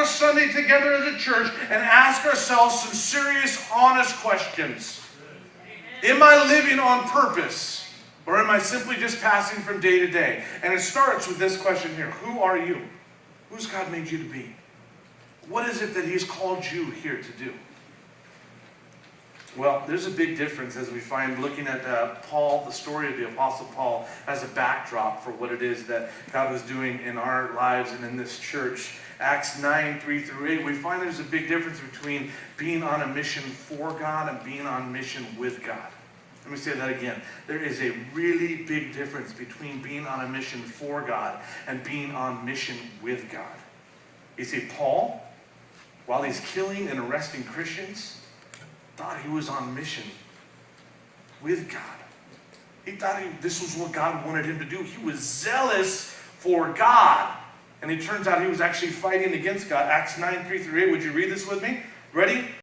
Sunday together as a church and ask ourselves some serious, honest questions. Am I living on purpose? Or am I simply just passing from day to day? And it starts with this question here. Who are you? Who's God made you to be? What is it that He's called you here to do? Well, there's a big difference as we find looking at Paul, the story of the Apostle Paul, as a backdrop for what it is that God was doing in our lives and in this church. Acts 9, 3-8, we find there's a big difference between being on a mission for God and being on mission with God. Let me say that again. There is a really big difference between being on a mission for God and being on mission with God. You see, Paul, while he's killing and arresting Christians, thought he was on mission with God. He thought this was what God wanted him to do. He was zealous for God. And it turns out he was actually fighting against God. Acts 9, 3-8. Would you read this with me? Ready?